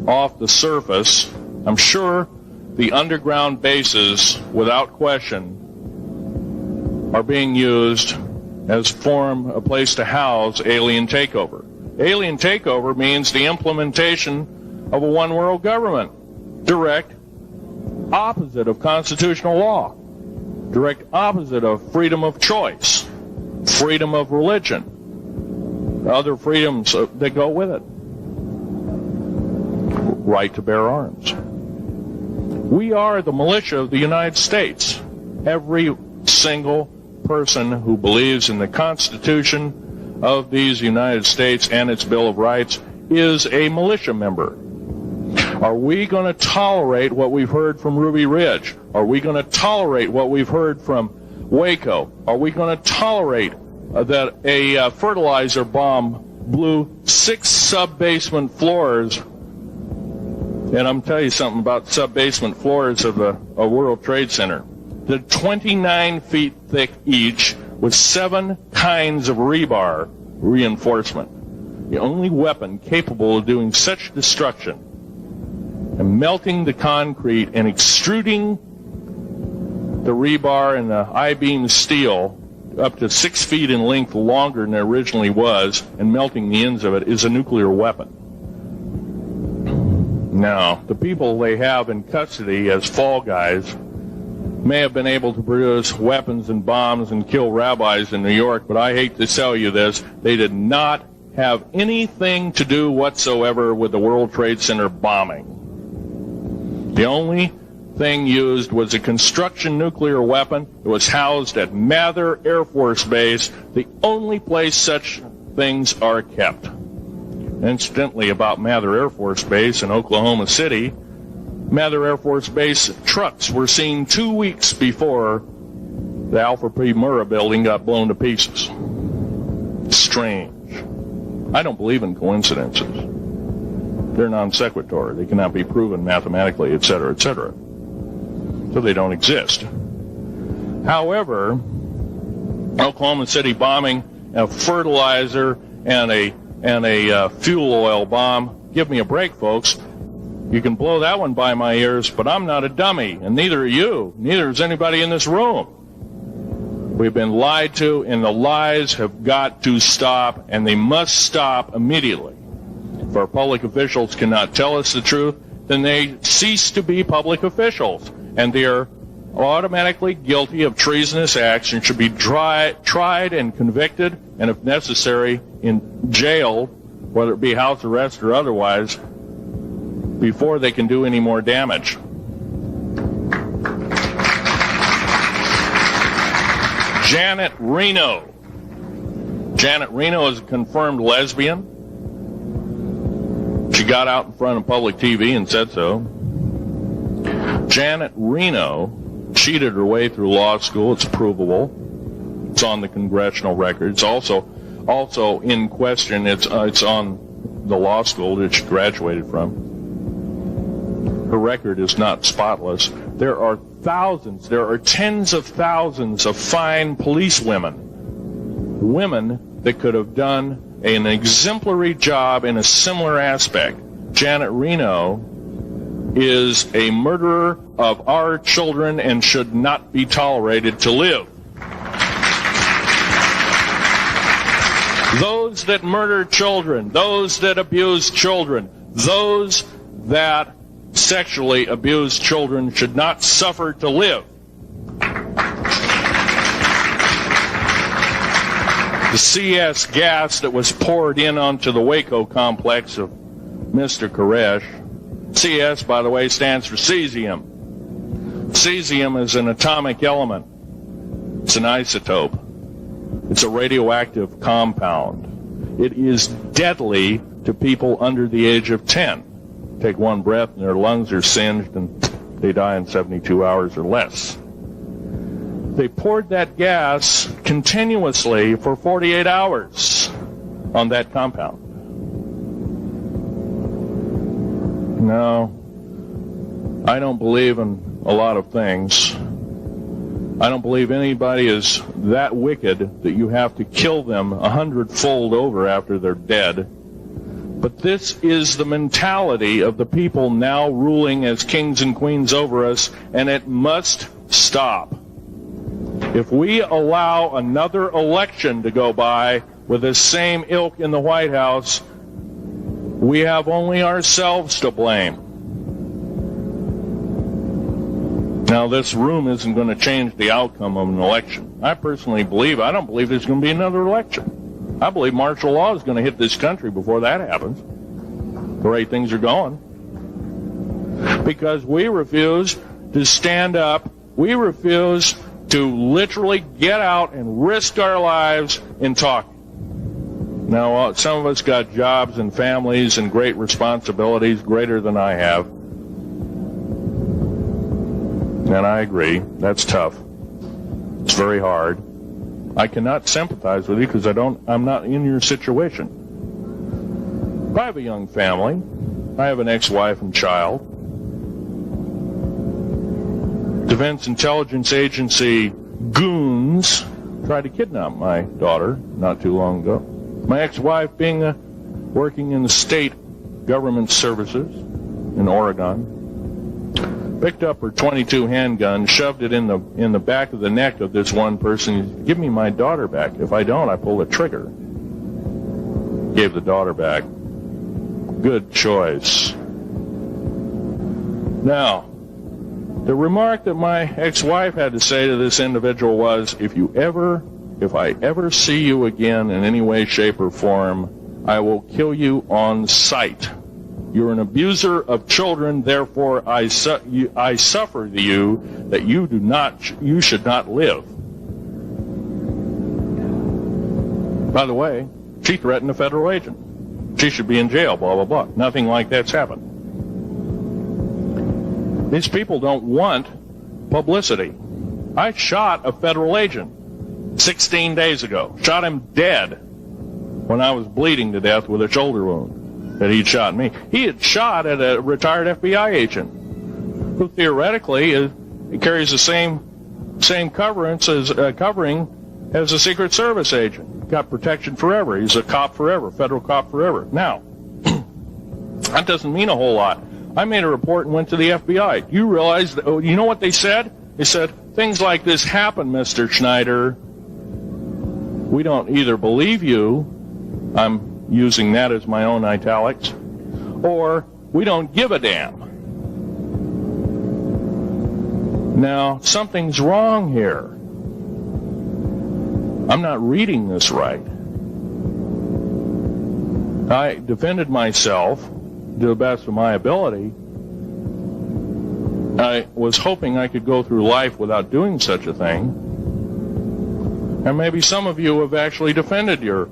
off the surface, I'm sure the underground bases, without question, are being used as a place to house alien takeover. Alien takeover means the implementation of a one-world government. Direct opposite of constitutional law. Direct opposite of freedom of choice, freedom of religion, other freedoms that go with it. Right to bear arms. We are the militia of the United States. Every single person who believes in the Constitution of these United States and its Bill of Rights is a militia member. Are we going to tolerate what we've heard from Ruby Ridge? Are we going to tolerate what we've heard from Waco? Are we going to tolerate that a fertilizer bomb blew 6 sub-basement floors? And I'm telling you something about sub-basement floors of the World Trade Center. They're 29 feet thick each with 7 kinds of rebar reinforcement. The only weapon capable of doing such destruction and melting the concrete and extruding the rebar and the I-beam steel up to 6 feet in length longer than it originally was and melting the ends of it is a nuclear weapon. Now, the people they have in custody as fall guys may have been able to produce weapons and bombs and kill rabbis in New York, but I hate to tell you this, they did not have anything to do whatsoever with the World Trade Center bombing. The only thing used was a construction nuclear weapon. It was housed at Mather Air Force Base, the only place such things are kept. Incidentally, about Mather Air Force Base in Oklahoma City, Mather Air Force Base trucks were seen 2 weeks before the Alfred P. Murrah building got blown to pieces. Strange. I don't believe in coincidences. They're non sequitur. They cannot be proven mathematically, etc., etc. So they don't exist. However, Oklahoma City bombing, a fertilizer, and a fuel oil bomb. Give me a break, folks. You can blow that one by my ears, but I'm not a dummy, and neither are you. Neither is anybody in this room. We've been lied to, and the lies have got to stop, and they must stop immediately. If our public officials cannot tell us the truth, then they cease to be public officials, and they are automatically guilty of treasonous acts and should be tried and convicted, and if necessary, in jail, whether it be house arrest or otherwise, before they can do any more damage. Janet Reno. Janet Reno is a confirmed lesbian. She got out in front of public TV and said so. Janet Reno cheated her way through law school. It's provable. It's on the congressional record. It's also in question. It's on the law school that she graduated from. Her record is not spotless. There are thousands, there are tens of thousands of fine police women that could have done an exemplary job in a similar aspect. Janet Reno is a murderer of our children and should not be tolerated to live. Those that murder children, those that abuse children, those that sexually abused children should not suffer to live. The CS gas that was poured in onto the Waco complex of Mr. Koresh CS, by the way, stands for cesium. Cesium is an atomic element. It's an isotope. It's a radioactive compound. It is deadly to people under the age of 10. Take one breath and their lungs are singed and they die in 72 hours or less. They poured that gas continuously for 48 hours on that compound. No, I don't believe in a lot of things. I don't believe anybody is that wicked that you have to kill them 100-fold over after they're dead. But this is the mentality of the people now ruling as kings and queens over us, and it must stop. If we allow another election to go by with the same ilk in the White House, we have only ourselves to blame. Now, this room isn't going to change the outcome of an election. I personally believe, I don't believe there's going to be another election. I believe martial law is going to hit this country before that happens, the way things are going. Because we refuse to stand up. We refuse to literally get out and risk our lives in talking. Now, some of us got jobs and families and great responsibilities, greater than I have. And I agree, that's tough. It's very hard. I cannot sympathize with you because I'm not in your situation. I have a young family. I have an ex-wife and child. Defense Intelligence Agency goons tried to kidnap my daughter not too long ago. My ex-wife, working in the state government services in Oregon, picked up her .22 handgun, shoved it in the back of the neck of this one person. Give me my daughter back. If I don't, I pull the trigger. Gave the daughter back. Good choice. Now, the remark that my ex-wife had to say to this individual was, if I ever see you again in any way, shape, or form, I will kill you on sight. You're an abuser of children, therefore I suffer to you that you should not live. By the way, she threatened a federal agent. She should be in jail, blah, blah, blah. Nothing like that's happened. These people don't want publicity. I shot a federal agent 16 days ago. Shot him dead when I was bleeding to death with a shoulder wound that he'd shot me. He had shot at a retired FBI agent who theoretically carries the same covering as a Secret Service agent. Got protection forever. He's a cop forever, federal cop forever. Now, that doesn't mean a whole lot. I made a report and went to the FBI. You realize, you know what they said? They said, things like this happen, Mr. Schneider. We don't either believe you, I'm using that as my own italics, or we don't give a damn. Now, something's wrong here. I'm not reading this right. I defended myself to the best of my ability. I was hoping I could go through life without doing such a thing. And maybe some of you have actually defended your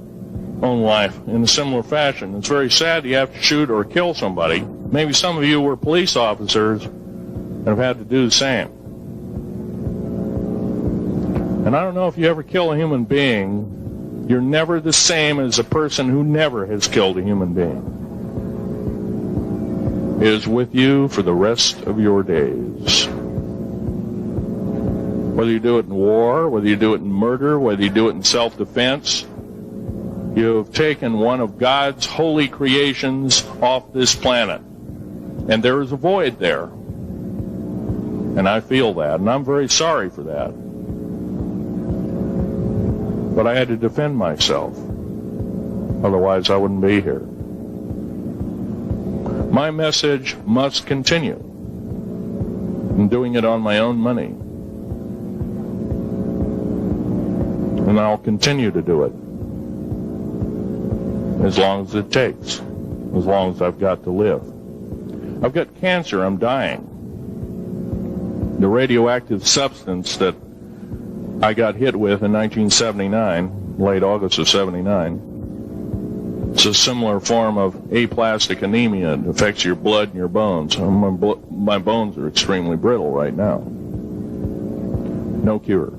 own life in a similar fashion. It's very sad you have to shoot or kill somebody. Maybe some of you were police officers and have had to do the same. And I don't know if you ever kill a human being, you're never the same as a person who never has killed a human being. It is with you for the rest of your days. Whether you do it in war, whether you do it in murder, whether you do it in self-defense, you have taken one of God's holy creations off this planet. And there is a void there. And I feel that, and I'm very sorry for that. But I had to defend myself. Otherwise, I wouldn't be here. My message must continue. I'm doing it on my own money. And I'll continue to do it. As long as it takes. As long as I've got to live. I've got cancer, I'm dying. The radioactive substance that I got hit with in 1979, late August of 79, it's a similar form of aplastic anemia. It affects your blood and your bones. My bones are extremely brittle right now. No cure.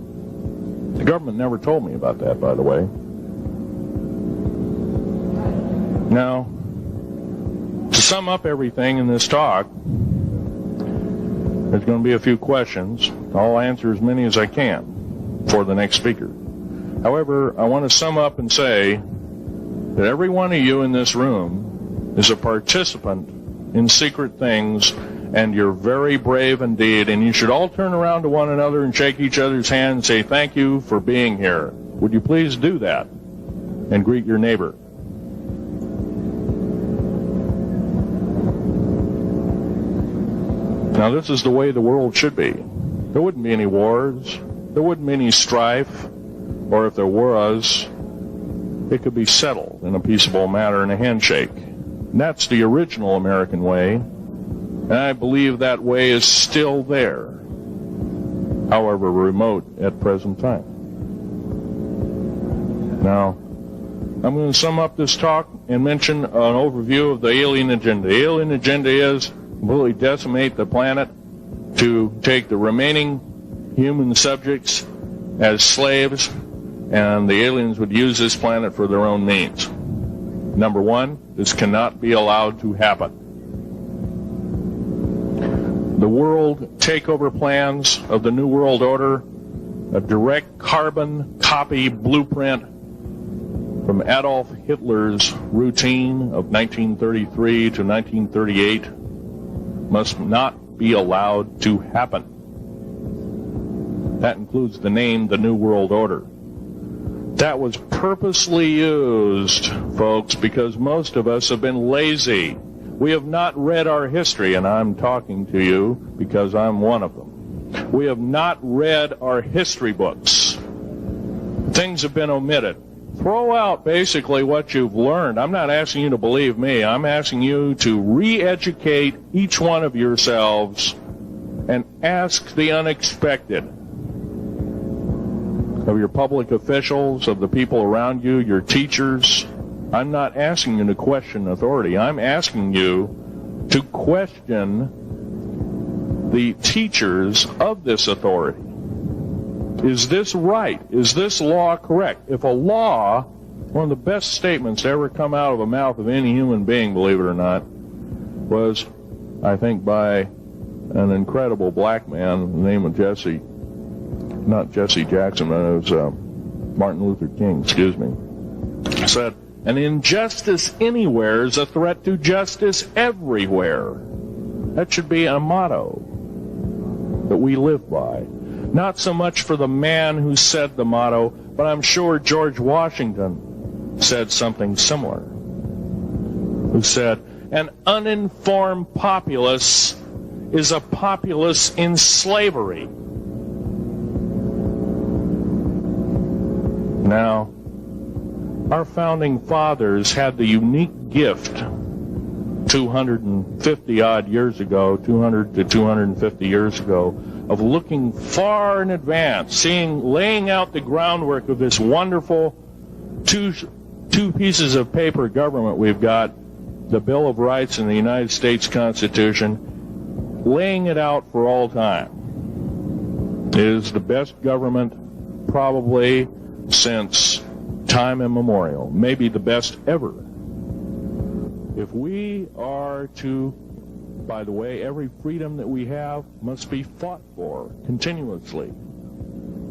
The government never told me about that, by the way. Now, to sum up everything in this talk, there's going to be a few questions. I'll answer as many as I can for the next speaker. However, I want to sum up and say that every one of you in this room is a participant in secret things, and you're very brave indeed, and you should all turn around to one another and shake each other's hand and say, thank you for being here. Would you please do that and greet your neighbor? Now, this is the way the world should be. There wouldn't be any wars. There wouldn't be any strife. Or if there was, it could be settled in a peaceable manner in a handshake. And that's the original American way. And I believe that way is still there, however remote at present time. Now, I'm going to sum up this talk and mention an overview of the alien agenda. The alien agenda is completely decimate the planet, to take the remaining human subjects as slaves, and the aliens would use this planet for their own means. Number one, this cannot be allowed to happen. The world takeover plans of the New World Order, a direct carbon copy blueprint from Adolf Hitler's routine of 1933 to 1938, must not be allowed to happen. That includes the name, the New World Order. That was purposely used, folks, because most of us have been lazy. We have not read our history, and I'm talking to you because I'm one of them. We have not read our history books. Things have been omitted. Throw out basically what you've learned. I'm not asking you to believe me. I'm asking you to re-educate each one of yourselves and ask the unexpected of your public officials, of the people around you, your teachers. I'm not asking you to question authority. I'm asking you to question the teachers of this authority. Is this right? Is this law correct? If a law, one of the best statements to ever come out of the mouth of any human being, believe it or not, was, I think, by an incredible black man, the name of not Jesse Jackson, but it was Martin Luther King, excuse me, said, an injustice anywhere is a threat to justice everywhere. That should be a motto that we live by. Not so much for the man who said the motto, but I'm sure George Washington said something similar. Who said, an uninformed populace is a populace in slavery. Now, our founding fathers had the unique gift 250 odd years ago, 200 to 250 years ago, of looking far in advance, laying out the groundwork of this wonderful two pieces of paper government we've got, the Bill of Rights and the United States Constitution, laying it out for all time. It is the best government probably since time immemorial, maybe the best ever. If we are to, by the way, every freedom that we have must be fought for continuously.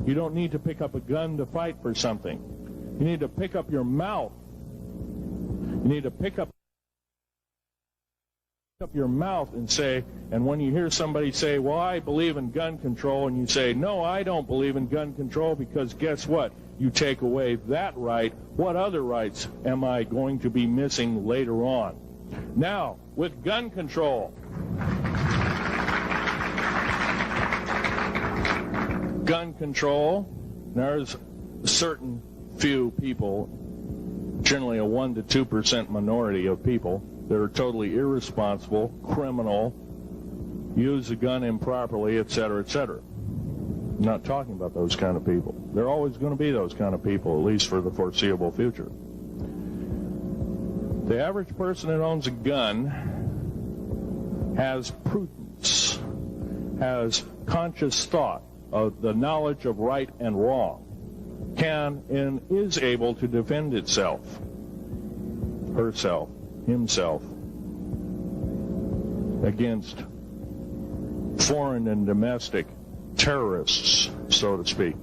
You don't need to pick up a gun to fight for something. You need to pick up your mouth. You need to pick up your mouth and say, and when you hear somebody say, well, I believe in gun control, and you say, no, I don't believe in gun control, because guess what? You take away that right. What other rights am I going to be missing later on? Now, with gun control. Gun control, there's a certain few people, generally a 1 to 2% minority of people, that are totally irresponsible, criminal, use a gun improperly, etc., etc. I'm not talking about those kind of people. There are always going to be those kind of people, at least for the foreseeable future. The average person that owns a gun has prudence, has conscious thought of the knowledge of right and wrong, can and is able to defend itself, herself, himself, against foreign and domestic terrorists, so to speak.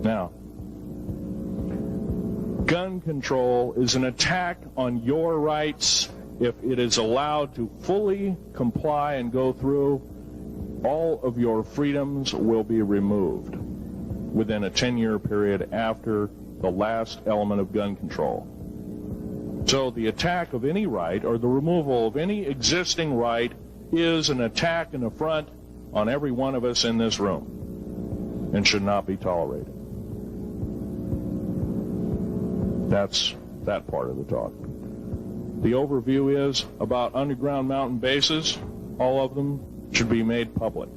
Now, gun control is an attack on your rights. If it is allowed to fully comply and go through, all of your freedoms will be removed within a 10-year period after the last element of gun control. So the attack of any right or the removal of any existing right is an attack and affront on every one of us in this room and should not be tolerated. That's that part of the talk. The overview is about underground mountain bases. All of them should be made public.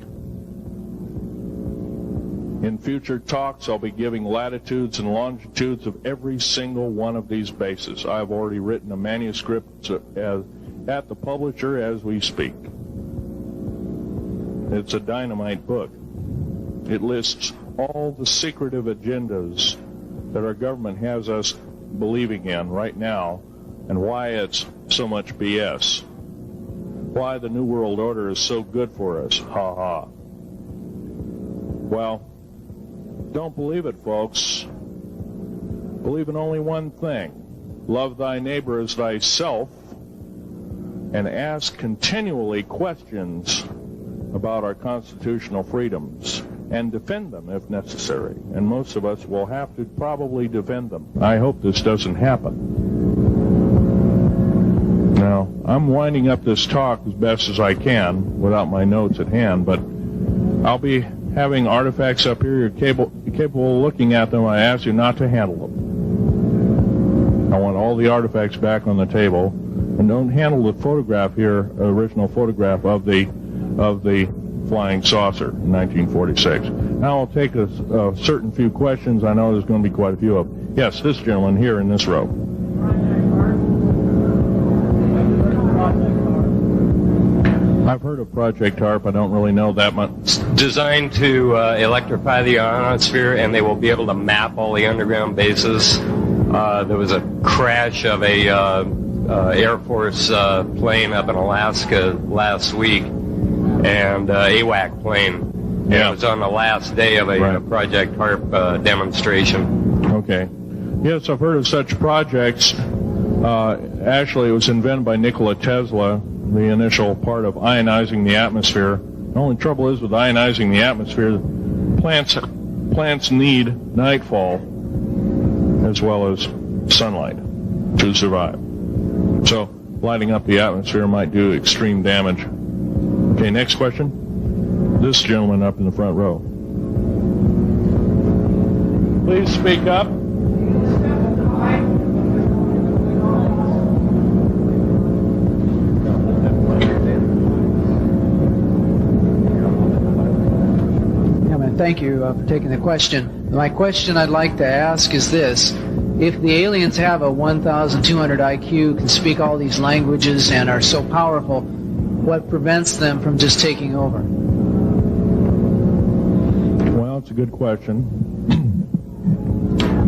In future talks, I'll be giving latitudes and longitudes of every single one of these bases. I've already written a manuscript at the publisher as we speak. It's a dynamite book. It lists all the secretive agendas that our government has us believing in right now and why it's so much BS. Why the New World Order is so good for us. Ha ha. Well, don't believe it, folks. Believe in only one thing. Love thy neighbor as thyself, and ask continually questions about our constitutional freedoms and defend them if necessary. And most of us will have to probably defend them. I hope this doesn't happen. Now, I'm winding up this talk as best as I can without my notes at hand, but I'll be having artifacts up here. You're capable of looking at them. I ask you not to handle them. I want all the artifacts back on the table, and don't handle the photograph here, original photograph of the flying saucer in 1946. Now I'll take a certain few questions. I know there's going to be quite a few of them. Yes, this gentleman here in this row. I've heard of Project HARP. I don't really know that much. It's designed to electrify the ionosphere, and they will be able to map all the underground bases. There was a crash of a Air Force plane up in Alaska last week, and AWAC plane. Yeah. It was on the last day of a Project HARP demonstration. Okay. Yes, I've heard of such projects. Actually, it was invented by Nikola Tesla, the initial part of ionizing the atmosphere. The only trouble is with ionizing the atmosphere, plants need nightfall as well as sunlight to survive. So lighting up the atmosphere might do extreme damage. Okay, next question. This gentleman up in the front row. Please speak up. Thank you for taking the question. My question I'd like to ask is this. If the aliens have a 1,200 IQ, can speak all these languages, and are so powerful, what prevents them from just taking over? Well, it's a good question.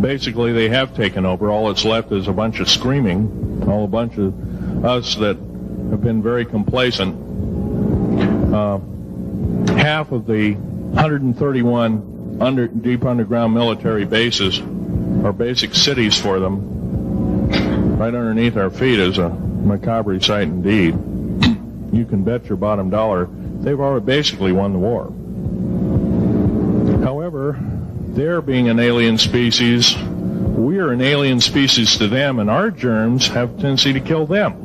Basically, they have taken over. All that's left is a bunch of screaming, a bunch of us that have been very complacent. Half of the 131 deep underground military bases are basic cities for them. Right underneath our feet is a macabre sight indeed. You can bet your bottom dollar they've already basically won the war. However, they're being an alien species. We are an alien species to them, and our germs have a tendency to kill them.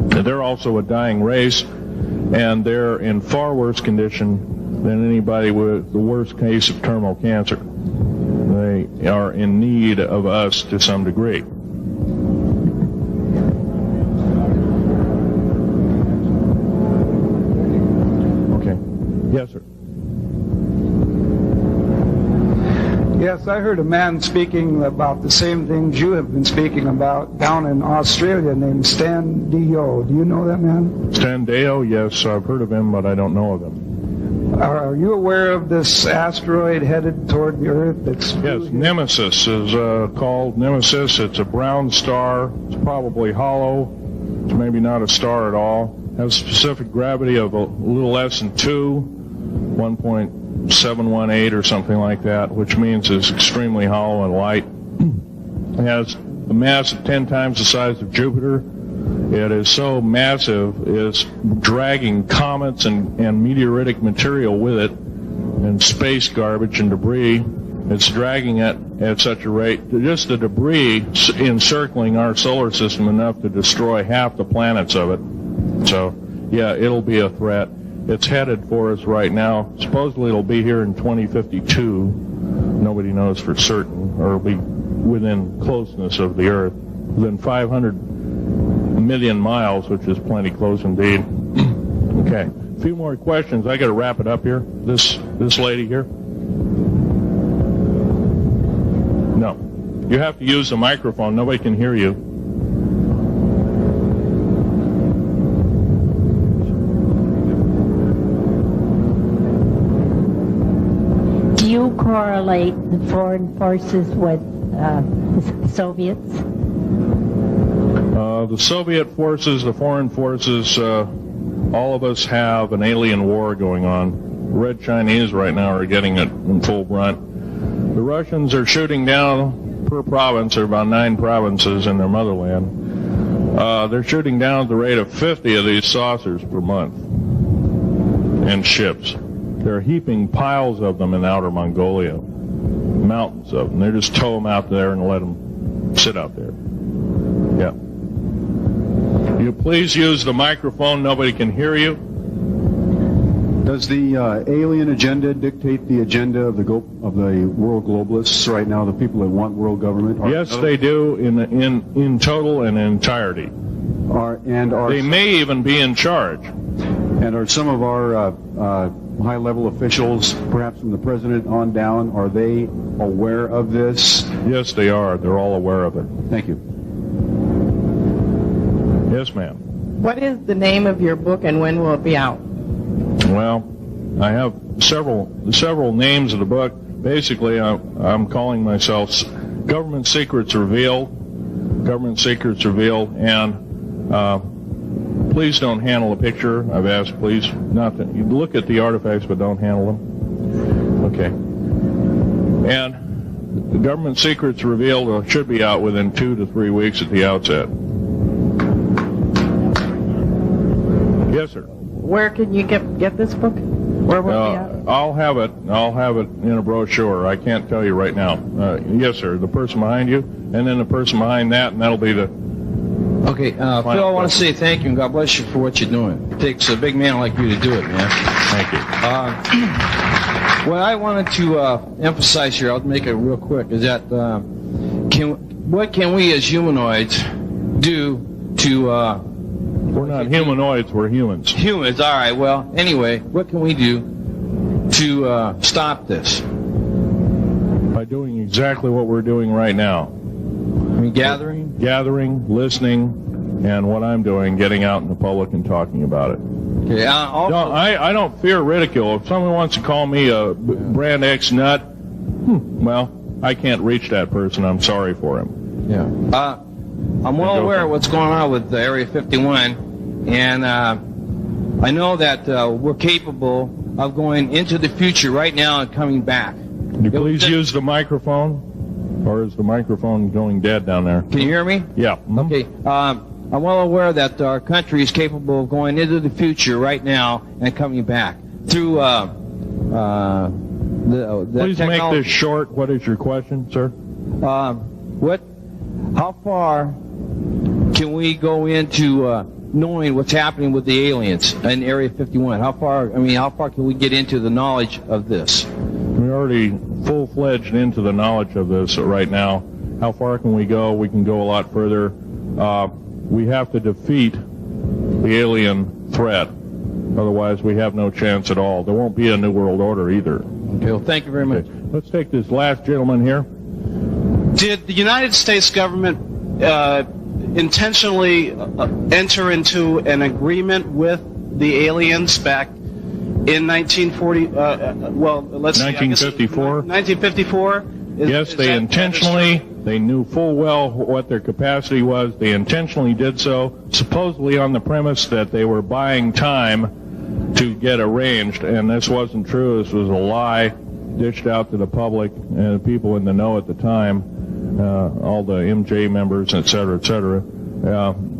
They're also a dying race, and they're in far worse condition than anybody with the worst case of terminal cancer. They are in need of us to some degree. Yes, sir. Yes, I heard a man speaking about the same things you have been speaking about down in Australia named Stan Dio. Do you know that man? Stan Deo, yes, I've heard of him, but I don't know of him. Are you aware of this asteroid headed toward the Earth? Yes, Nemesis is called Nemesis. It's a brown star. It's probably hollow. It's maybe not a star at all. Has specific gravity of a little less than 1.718 or something like that, which means it's extremely hollow and light. It has a mass of 10 times the size of Jupiter. It is so massive, it's dragging comets and meteoritic material with it, and space garbage and debris. It's dragging it at such a rate, just the debris encircling our solar system enough to destroy half the planets of it. So, yeah, it'll be a threat. It's headed for us right now. Supposedly it'll be here in 2052. Nobody knows for certain, or it'll be within closeness of the Earth, within 500 million miles, which is plenty close indeed. Okay, a few more questions. I got to wrap it up here. This lady here. No, you have to use the microphone. Nobody can hear you. Do you correlate the foreign forces with the Soviets? The Soviet forces, the foreign forces, all of us have an alien war going on. The Red Chinese right now are getting it in full brunt. The Russians are shooting down per province. There are about 9 provinces in their motherland. They're shooting down at the rate of 50 of these saucers per month and ships. They're heaping piles of them in outer Mongolia, mountains of them. They just tow them out there and let them sit out there. Yeah. You please use the microphone. Nobody can hear you. Does the alien agenda dictate the agenda of the world globalists right now? The people that want world government? Yes, they do in total and entirety. They may even be in charge. And are some of our high-level officials, perhaps from the president on down, are they aware of this? Yes, they are. They're all aware of it. Thank you. Yes, ma'am. What is the name of your book and when will it be out? Well, I have several names of the book. Basically, I'm calling myself Government Secrets Revealed. Government Secrets Revealed, and please don't handle a picture. I've asked, please, not to you look at the artifacts, but don't handle them. Okay. And the Government Secrets Revealed should be out within 2 to 3 weeks at the outset. Yes, sir. Where can you get this book? Where will it be out? I'll have it in a brochure. I can't tell you right now. Yes, sir. The person behind you, and then the person behind that, and that'll be the... Okay, Phil, I want to say thank you and God bless you for what you're doing. It takes a big man like you to do it, man. Thank you. What I wanted to emphasize here, I'll make it real quick, is that what can we as humanoids do to... we're not humanoids, we're humans. Humans, all right. Well, anyway, what can we do to stop this? By doing exactly what we're doing right now. I mean, gathering, listening, and what I'm doing, getting out in the public and talking about it. Okay, I don't fear ridicule. If someone wants to call me a brand X nut, well, I can't reach that person. I'm sorry for him. Yeah. I'm well aware of what's going on with Area 51, and I know that we're capable of going into the future right now and coming back. Can you please use the microphone? Or is the microphone going dead down there? Can you hear me? Yeah. Okay. I'm well aware that our country is capable of going into the future right now and coming back through the Please technology. make this short. What is your question, sir? How far can we go into knowing what's happening with the aliens in Area 51? How far can we get into the knowledge of this? We're already full-fledged into the knowledge of this right now. How far can we go? We can go a lot further. We have to defeat the alien threat. Otherwise, we have no chance at all. There won't be a new world order either. Okay, well, thank you very much. Let's take this last gentleman here. Did the United States government intentionally enter into an agreement with the aliens back in 1940? Let's 1954. 1954. Yes, they intentionally. They knew full well what their capacity was. They intentionally did so, supposedly on the premise that they were buying time to get arranged, and this wasn't true. This was a lie dished out to the public and the people in the know at the time, all the MJ members, et cetera, et cetera.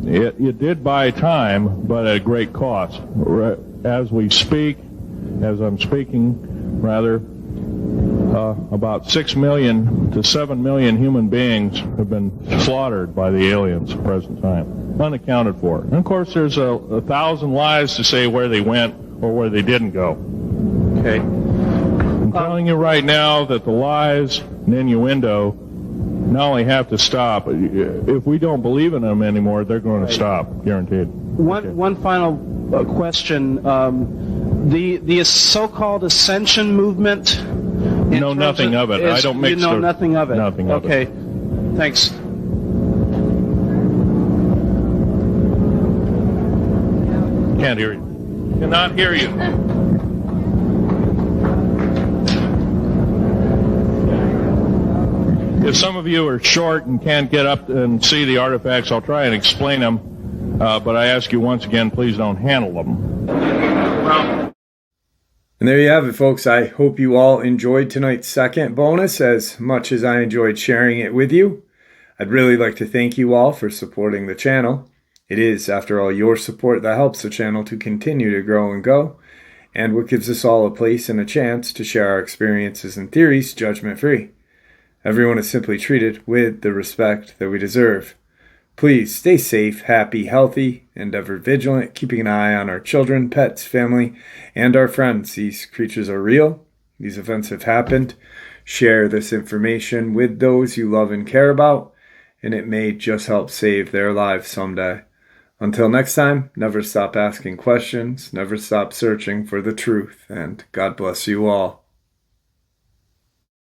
It did buy time, but at a great cost. As we speak, as I'm speaking, rather, about 6 million to 7 million human beings have been slaughtered by the aliens at the present time, unaccounted for. And of course, there's a 1,000 lies to say where they went or where they didn't go. Okay. I'm telling you right now that the lies and innuendo not only have to stop, if we don't believe in them anymore, they're going to stop, guaranteed. One final question. The so-called ascension movement. Know nothing of it. I don't mix. You know nothing of it. Nothing of it. Okay. Thanks. Can't hear you. Cannot hear you. If some of you are short and can't get up and see the artifacts, I'll try and explain them. But I ask you once again, please don't handle them. And there you have it, folks. I hope you all enjoyed tonight's second bonus as much as I enjoyed sharing it with you. I'd really like to thank you all for supporting the channel. It is, after all, your support that helps the channel to continue to grow and go, and what gives us all a place and a chance to share our experiences and theories judgment-free. Everyone is simply treated with the respect that we deserve. Please stay safe, happy, healthy, and ever vigilant, keeping an eye on our children, pets, family, and our friends. These creatures are real. These events have happened. Share this information with those you love and care about, and it may just help save their lives someday. Until next time, never stop asking questions, never stop searching for the truth, and God bless you all.